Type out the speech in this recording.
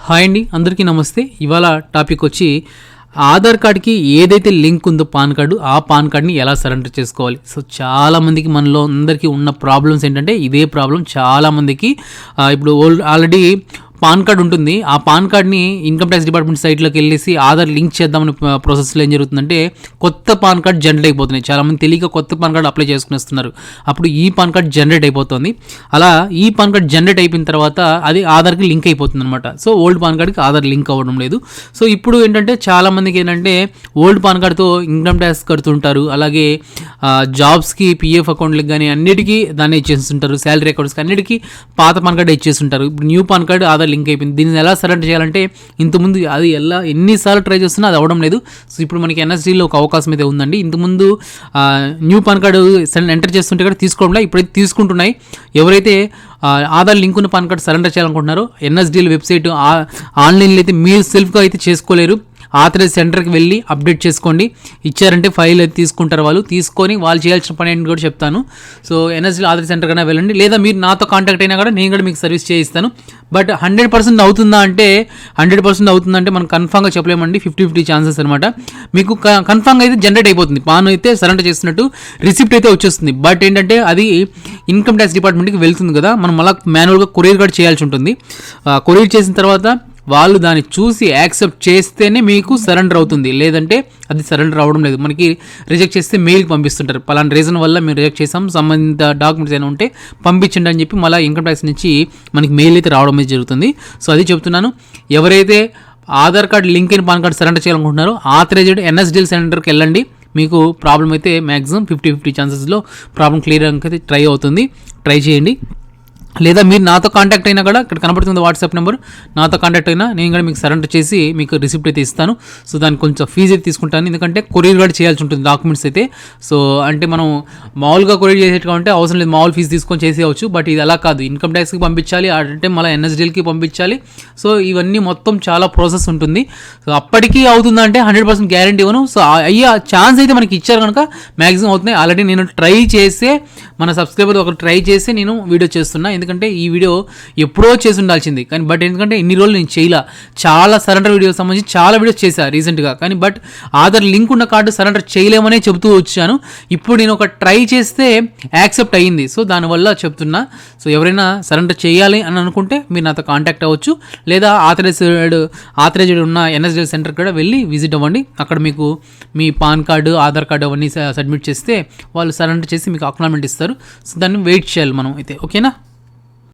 Hi అండి, అందరికీ నమస్తే. ఇవాళ టాపిక్ వచ్చి ఆధార్ కార్డ్కి ఏదైతే లింక్ ఉందో పాన్ కార్డు, ఆ పాన్ కార్డ్ని ఎలా సరెండర్ చేసుకోవాలి. సో చాలామందికి మనలో అందరికీ ఉన్న ప్రాబ్లమ్స్ ఏంటంటే ఇదే ప్రాబ్లం చాలామందికి. ఇప్పుడు ఆల్రెడీ పాన్ కార్డ్ ఉంటుంది. ఆ పాన్ కార్డ్ని ఇన్కమ్ ట్యాక్స్ డిపార్ట్మెంట్ సైట్లోకి వెళ్ళేసి ఆధార్ లింక్ చేద్దామని ప్రాసెస్లో ఏం జరుగుతుందంటే కొత్త పాన్ కార్డ్ జనరేట్ అయిపోతున్నాయి. చాలామంది తెలియక కొత్త పాన్ కార్డ్ అప్లై చేసుకునేస్తున్నారు. అప్పుడు ఈ పాన్ కార్డ్ జనరేట్ అయిపోతుంది. అలా ఈ పాన్ కార్డ్ జనరేట్ అయిపోయిన తర్వాత అది ఆధార్కి లింక్ అయిపోతుంది అనమాట. సో ఓల్డ్ పాన్ కార్డ్కి ఆధార్ లింక్ అవ్వడం లేదు. సో ఇప్పుడు ఏంటంటే చాలామందికి ఏంటంటే ఓల్డ్ పాన్ కార్డ్తో ఇన్కమ్ ట్యాక్స్ కడుతుంటారు. అలాగే జాబ్స్కి పిఎఫ్ అకౌంట్లకు కానీ అన్నిటికీ దాన్ని ఇచ్చేస్తుంటారు. శాలరీ అకౌంట్స్కి అన్నిటికీ పాత పాన్ కార్డ్ ఇచ్చేస్తుంటారు. ఇప్పుడు new pan card Aadhaar link అయిపోయింది. దీన్ని ఎలా సరెండర్ చేయాలంటే ఇంతకుముందు అది ఎన్నిసార్లు ట్రై చేస్తున్నా అది అవ్వడం లేదు. సో ఇప్పుడు మనకి ఎన్ఎస్డీలో ఒక అవకాశం అయితే ఉందండి. ఇంతకుముందు న్యూ పాన్ కార్డు ఎంటర్ చేస్తుంటే కూడా తీసుకోవడంలో ఇప్పుడైతే తీసుకుంటున్నాయి. ఎవరైతే ఆధార్ లింక్ ఉన్న పాన్ కార్డు సరెండర్ చేయాలనుకుంటున్నారో ఎన్ఎస్డీఎల్ వెబ్సైట్ ఆన్లైన్లో అయితే మీరు సెల్ఫ్గా అయితే చేసుకోలేరు. ఆథరైజ్ సెంటర్కి వెళ్ళి అప్డేట్ చేసుకోండి. ఇచ్చారంటే ఫైల్ అయితే తీసుకుంటారు. వాళ్ళు తీసుకొని వాళ్ళు చేయాల్సిన పని ఏంటి కూడా చెప్తాను. సో ఎన్ఎస్డీ ఆథరైజ్ సెంటర్ కన్నా వెళ్ళండి, లేదా మీరు నాతో కాంటాక్ట్ అయినా కూడా నేను కూడా మీకు సర్వీస్ చేయిస్తాను. బట్ 100% అవుతుందా అంటే 100% అవుతుందంటే మనం కన్ఫామ్గా చెప్పలేమండి. 50-50 ఛాన్సెస్ అనమాట. మీకు కన్ఫామ్గా అయితే జనరేట్ అయిపోతుంది. పాన్ అయితే సరెండర్ చేస్తున్నట్టు రిసిప్ట్ అయితే వచ్చేస్తుంది. బట్ ఏంటంటే అది ఇన్కమ్ ట్యాక్స్ డిపార్ట్మెంట్కి వెళ్తుంది కదా, మనం మళ్ళీ మాన్యువల్గా కొరియర్ కూడా చేయాల్సి ఉంటుంది. కొరియర్ చేసిన తర్వాత వాళ్ళు దాన్ని చూసి యాక్సెప్ట్ చేస్తేనే మీకు సరెండర్ అవుతుంది. లేదంటే అది సరెండర్ అవ్వడం లేదు. మనకి రిజెక్ట్ చేస్తే మెయిల్కి పంపిస్తుంటారు. పలానా రీజన్ వల్ల మేము రిజెక్ట్ చేసాం, సంబంధిత డాక్యుమెంట్స్ అయినా ఉంటే పంపించండి అని చెప్పి మళ్ళీ ఇన్కమ్ ట్యాక్స్ నుంచి మనకి మెయిల్ అయితే రావడం అయితే జరుగుతుంది. సో అది చెప్తున్నాను. ఎవరైతే ఆధార్ కార్డ్ లింక్ అయిన పాన్ కార్డ్ సరెండర్ చేయాలనుకుంటున్నారో ఆథరైజ్డ్ ఎన్ఎస్డీఎల్ సెంటర్కి వెళ్ళండి. మీకు ప్రాబ్లం అయితే మ్యాక్సిమం 50-50 ఛాన్సెస్లో ప్రాబ్లం క్లియర్ అయితే ట్రై అవుతుంది. ట్రై చేయండి. లేదా మీరు నాతో కాంటాక్ట్ అయినా కూడా ఇక్కడ కనబడుతుంది వాట్సాప్ నెంబర్, నాతో కాంటాక్ట్ అయినా నేను కూడా మీకు సరెండర్ చేసి మీకు రిసిప్ట్ అయితే ఇస్తాను. సో దానికి కొంచెం ఫీజు అయితే తీసుకుంటాను, ఎందుకంటే కొరియర్ కూడా చేయాల్సి ఉంటుంది డాక్యుమెంట్స్ అయితే. సో అంటే మనం మామూలుగా కొరియర్ చేసేట్టుగా ఉంటే అవసరం లేదు, మామూలు ఫీజు తీసుకొని చేసేయచ్చు. బట్ ఇది అలా కాదు, ఇన్కమ్ ట్యాక్స్కి పంపించాలి, అంటే మళ్ళీ ఎన్ఎస్డీఎల్కి పంపించాలి. సో ఇవన్నీ మొత్తం చాలా ప్రాసెస్ ఉంటుంది. సో అప్పటికీ అవుతుందంటే 100% గ్యారంటీ ఇవ్వను. సో అయ్యా ఛాన్స్ అయితే మనకి ఇచ్చారు కనుక మ్యాక్సిమం అవుతుంది. ఆల్రెడీ నేను ట్రై చేసే మన సబ్స్క్రైబర్ ఒకరు ట్రై చేసి నేను వీడియో చేస్తున్నా. ఎందుకంటే ఈ వీడియో ఎప్పుడో చేసి ఉండాల్సింది, కానీ బట్ ఎందుకంటే ఇన్ని రోజులు నేను చేయలా. చాలా సరెండర్ వీడియోకి సంబంధించి చాలా వీడియోస్ చేశాను రీసెంట్గా, కానీ బట్ ఆధార్ లింక్ ఉన్న కార్డు సరెండర్ చేయలేమనే చెబుతూ వచ్చాను. ఇప్పుడు నేను ఒక ట్రై చేస్తే యాక్సెప్ట్ అయ్యింది. సో దానివల్ల చెప్తున్నా. సో ఎవరైనా సరెండర్ చేయాలి అని అనుకుంటే మీరు నాతో కాంటాక్ట్ అవ్వచ్చు, లేదా ఆథరైజ్డ్ ఉన్న ఎన్ఎస్డీఎల్ సెంటర్ కూడా వెళ్ళి విజిట్ అవ్వండి. అక్కడ మీకు మీ పాన్ కార్డు, ఆధార్ కార్డు అవన్నీ సబ్మిట్ చేస్తే వాళ్ళు సరెండర్ చేసి మీకు అక్నాలజ్మెంట్ ఇస్తారు. సో దాన్ని వెయిట్ చేయాలి మనం అయితే. ఓకేనా?